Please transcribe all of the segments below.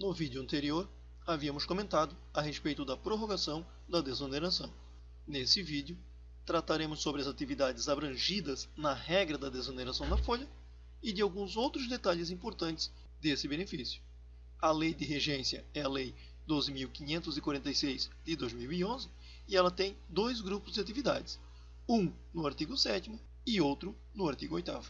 No vídeo anterior, havíamos comentado a respeito da prorrogação da desoneração. Nesse vídeo, trataremos sobre as atividades abrangidas na regra da desoneração da folha e de alguns outros detalhes importantes desse benefício. A Lei de Regência é a Lei 12.546 de 2011 e ela tem dois grupos de atividades, um no artigo 7º e outro no artigo 8º.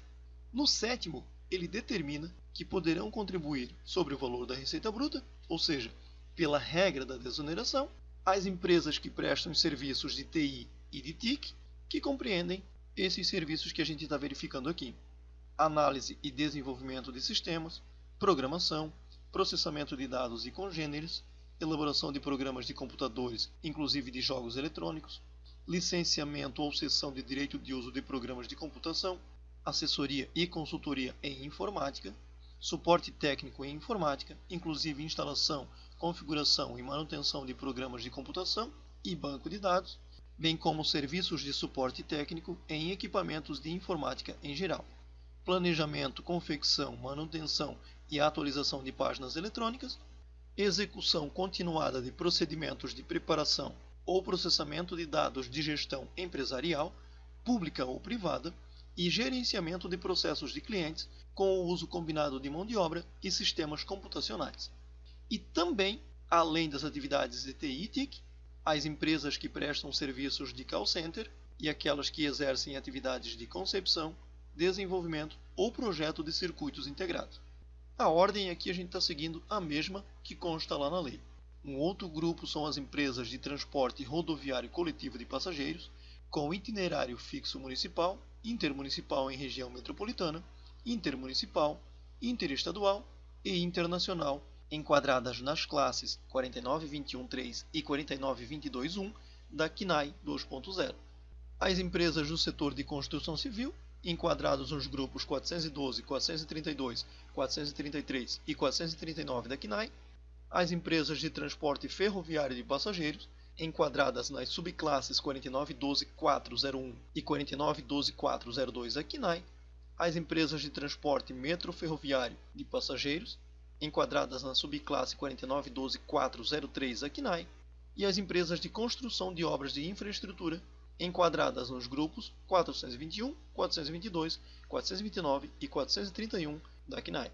No 7º, ele determina que poderão contribuir sobre o valor da receita bruta, ou seja, pela regra da desoneração, as empresas que prestam serviços de TI e de TIC, que compreendem esses serviços que a gente está verificando aqui. Análise e desenvolvimento de sistemas, programação, processamento de dados e congêneres, elaboração de programas de computadores, inclusive de jogos eletrônicos, licenciamento ou cessão de direito de uso de programas de computação, assessoria e consultoria em informática, suporte técnico em informática, inclusive instalação, configuração e manutenção de programas de computação e banco de dados, bem como serviços de suporte técnico em equipamentos de informática em geral, planejamento, confecção, manutenção e atualização de páginas eletrônicas, execução continuada de procedimentos de preparação ou processamento de dados de gestão empresarial, pública ou privada, e gerenciamento de processos de clientes com o uso combinado de mão de obra e sistemas computacionais. E também, além das atividades de TI e TIC, as empresas que prestam serviços de call center e aquelas que exercem atividades de concepção, desenvolvimento ou projeto de circuitos integrados. A ordem aqui a gente está seguindo a mesma que consta lá na lei. Um outro grupo são as empresas de transporte rodoviário coletivo de passageiros, com itinerário fixo municipal, intermunicipal em região metropolitana, intermunicipal, interestadual e internacional, enquadradas nas classes 49.21.3 e 49.22.1 da CNAE 2.0. As empresas do setor de construção civil, enquadrados nos grupos 412, 432, 433 e 439 da CNAE, as empresas de transporte ferroviário de passageiros, enquadradas nas subclasses 49.12.401 e 49.12.402 da CNAE, as empresas de transporte metroferroviário de passageiros, enquadradas na subclasse 49.12.403 da CNAE, e as empresas de construção de obras de infraestrutura, enquadradas nos grupos 421, 422, 429 e 431 da CNAE.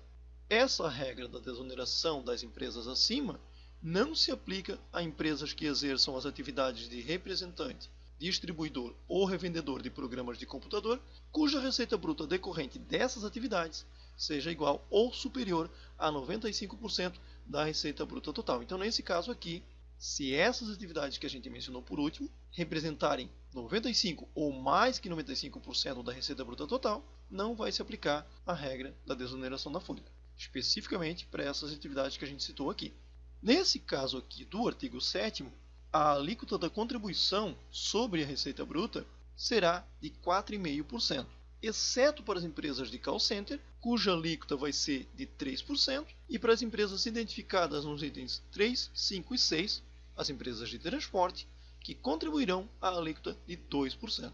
Essa regra da desoneração das empresas acima não se aplica a empresas que exerçam as atividades de representante, distribuidor ou revendedor de programas de computador, cuja receita bruta decorrente dessas atividades seja igual ou superior a 95% da receita bruta total. Então, nesse caso aqui, se essas atividades que a gente mencionou por último representarem 95% ou mais que 95% da receita bruta total, não vai se aplicar a regra da desoneração da folha, especificamente para essas atividades que a gente citou aqui. Nesse caso aqui do artigo 7º, a alíquota da contribuição sobre a receita bruta será de 4,5%, exceto para as empresas de call center, cuja alíquota vai ser de 3%, e para as empresas identificadas nos itens 3, 5 e 6, as empresas de transporte, que contribuirão a alíquota de 2%.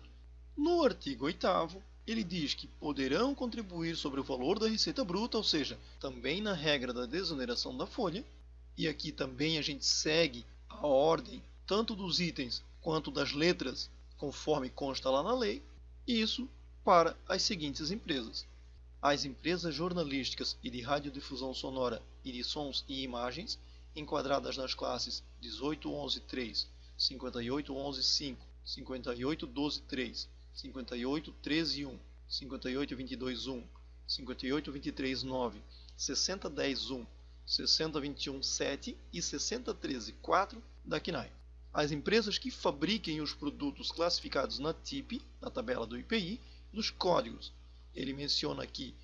No artigo 8º, ele diz que poderão contribuir sobre o valor da receita bruta, ou seja, também na regra da desoneração da folha, e aqui também a gente segue a ordem tanto dos itens quanto das letras, conforme consta lá na lei, e isso para as seguintes empresas: as empresas jornalísticas e de radiodifusão sonora e de sons e imagens, enquadradas nas classes 18.11.3, 58.11.5, 58.12.3, 58.13.1, 58.22.1, 58.23.9, 60.10.1, 60.21.7 e 60.13.4 da CNAE. As empresas que fabriquem os produtos classificados na TIP, na tabela do IPI, nos códigos. Ele menciona aqui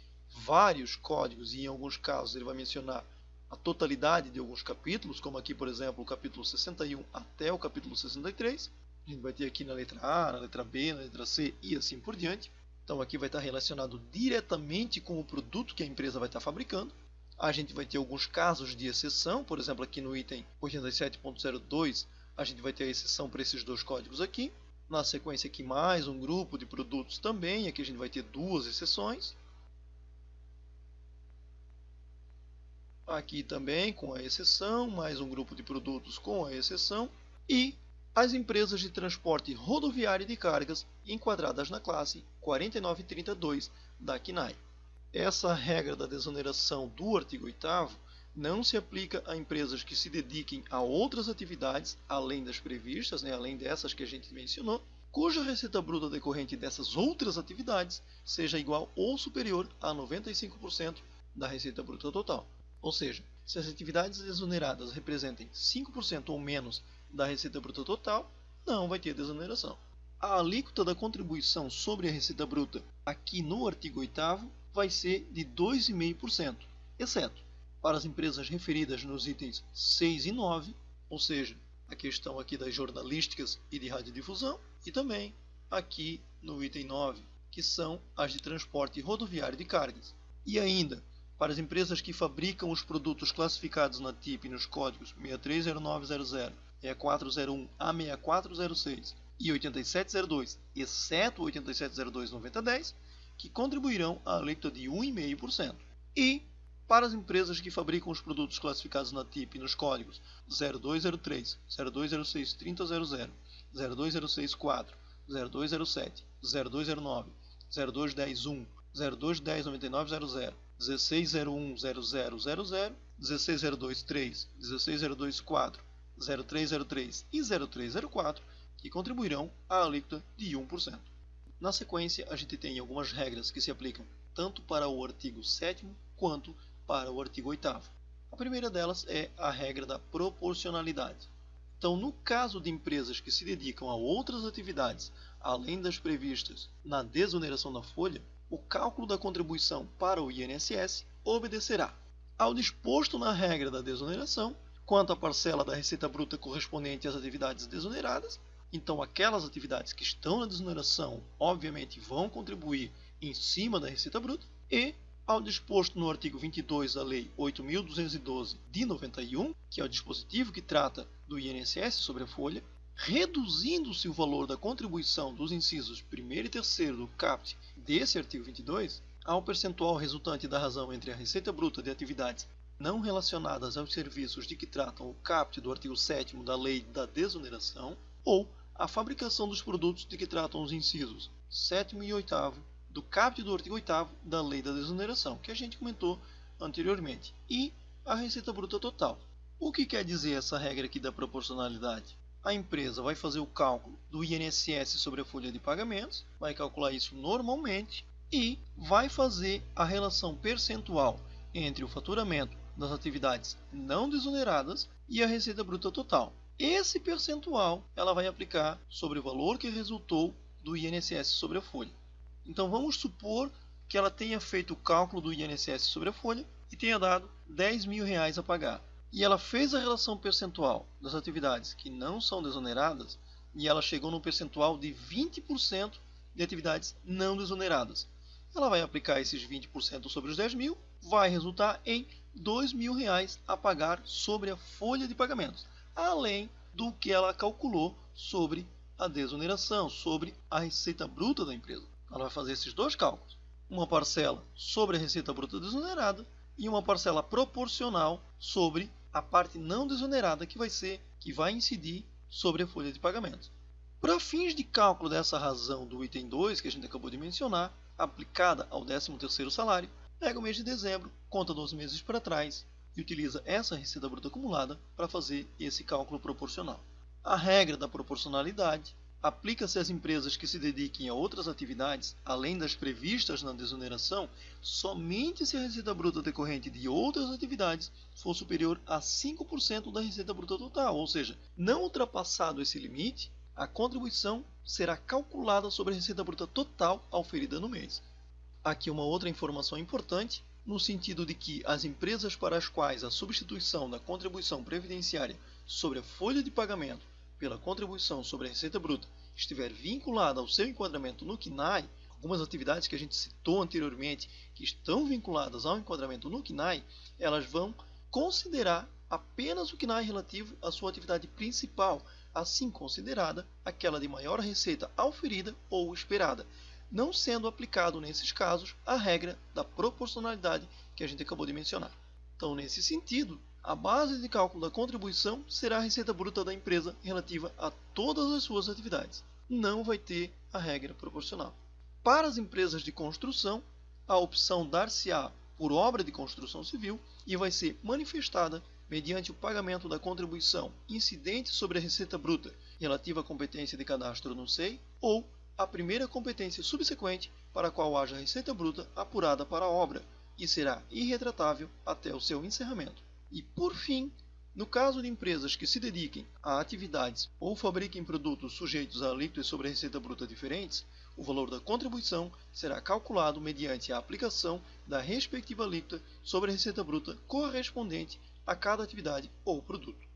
vários códigos e em alguns casos ele vai mencionar a totalidade de alguns capítulos, como aqui, por exemplo, o capítulo 61 até o capítulo 63. A gente vai ter aqui na letra A, na letra B, na letra C e assim por diante. Então aqui vai estar relacionado diretamente com o produto que a empresa vai estar fabricando. A gente vai ter alguns casos de exceção, por exemplo, aqui no item 87.02, a gente vai ter a exceção para esses dois códigos aqui. Na sequência aqui mais um grupo de produtos também, aqui a gente vai ter duas exceções. aqui também com a exceção, mais um grupo de produtos com a exceção, e as empresas de transporte rodoviário de cargas enquadradas na classe 4932 da CNAE. Essa regra da desoneração do artigo 8º não se aplica a empresas que se dediquem a outras atividades além das previstas, além dessas que a gente mencionou, cuja receita bruta decorrente dessas outras atividades seja igual ou superior a 95% da receita bruta total. Ou seja, se as atividades desoneradas representem 5% ou menos da receita bruta total, não vai ter desoneração. A alíquota da contribuição sobre a receita bruta aqui no artigo 8º vai ser de 2,5%, exceto para as empresas referidas nos itens 6 e 9, ou seja, a questão aqui das jornalísticas e de radiodifusão, e também aqui no item 9, que são as de transporte rodoviário de cargas. E ainda, para as empresas que fabricam os produtos classificados na TIP nos códigos 630900, 6401 a 6406 e 8702, exceto 8702/9010, que contribuirão à alíquota de 1,5%. E para as empresas que fabricam os produtos classificados na TIP nos códigos 0203, 0206 3000, 02064, 0207, 0209, 0210-1, 0210-9900, 1601-0000, 1602-3, 1602-4, 0303 e 0304, que contribuirão à alíquota de 1%. Na sequência, a gente tem algumas regras que se aplicam tanto para o artigo 7º quanto para o artigo 8º. A primeira delas é a regra da proporcionalidade. Então, no caso de empresas que se dedicam a outras atividades além das previstas na desoneração da folha, o cálculo da contribuição para o INSS obedecerá ao disposto na regra da desoneração quanto à parcela da receita bruta correspondente às atividades desoneradas. Então, aquelas atividades que estão na desoneração, obviamente, vão contribuir em cima da receita bruta, e ao disposto no artigo 22 da Lei 8.212 de 91, que é o dispositivo que trata do INSS sobre a folha, reduzindo-se o valor da contribuição dos incisos 1º e 3º do caput desse artigo 22 ao percentual resultante da razão entre a receita bruta de atividades não relacionadas aos serviços de que tratam o caput do artigo 7º da Lei da Desoneração, ou a fabricação dos produtos de que tratam os incisos 7º e 8º do caput do artigo 8º da Lei da Desoneração, que a gente comentou anteriormente, e a receita bruta total. O que quer dizer essa regra aqui da proporcionalidade? A empresa vai fazer o cálculo do INSS sobre a folha de pagamentos, vai calcular isso normalmente e vai fazer a relação percentual entre o faturamento das atividades não desoneradas e a receita bruta total. Esse percentual ela vai aplicar sobre o valor que resultou do INSS sobre a folha. Então vamos supor que ela tenha feito o cálculo do INSS sobre a folha e tenha dado R$10.000 a pagar. E ela fez a relação percentual das atividades que não são desoneradas e ela chegou no percentual de 20% de atividades não desoneradas. Ela vai aplicar esses 20% sobre os 10.000, vai resultar em R$2.000 a pagar sobre a folha de pagamentos, além do que ela calculou sobre a desoneração, sobre a receita bruta da empresa. Ela vai fazer esses dois cálculos, uma parcela sobre a receita bruta desonerada e uma parcela proporcional sobre a parte não desonerada que vai incidir sobre a folha de pagamento. Para fins de cálculo dessa razão do item 2 que a gente acabou de mencionar, aplicada ao 13º salário, pega o mês de dezembro, conta 12 meses para trás e utiliza essa receita bruta acumulada para fazer esse cálculo proporcional. A regra da proporcionalidade aplica-se às empresas que se dediquem a outras atividades, além das previstas na desoneração, somente se a receita bruta decorrente de outras atividades for superior a 5% da receita bruta total, ou seja, não ultrapassado esse limite, a contribuição será calculada sobre a receita bruta total auferida no mês. Aqui uma outra informação importante, no sentido de que as empresas para as quais a substituição da contribuição previdenciária sobre a folha de pagamento pela contribuição sobre a receita bruta estiver vinculada ao seu enquadramento no CNAE, algumas atividades que a gente citou anteriormente que estão vinculadas ao enquadramento no CNAE, elas vão considerar apenas o CNAE relativo à sua atividade principal, assim considerada aquela de maior receita auferida ou esperada, não sendo aplicado nesses casos a regra da proporcionalidade que a gente acabou de mencionar. Então, nesse sentido, a base de cálculo da contribuição será a receita bruta da empresa relativa a todas as suas atividades. Não vai ter a regra proporcional. Para as empresas de construção, a opção dar-se-á por obra de construção civil e vai ser manifestada mediante o pagamento da contribuição incidente sobre a receita bruta relativa à competência de cadastro no SEI ou a primeira competência subsequente para a qual haja receita bruta apurada para a obra e será irretratável até o seu encerramento. E, por fim, no caso de empresas que se dediquem a atividades ou fabriquem produtos sujeitos a alíquotas sobre a receita bruta diferentes, o valor da contribuição será calculado mediante a aplicação da respectiva alíquota sobre a receita bruta correspondente a cada atividade ou produto.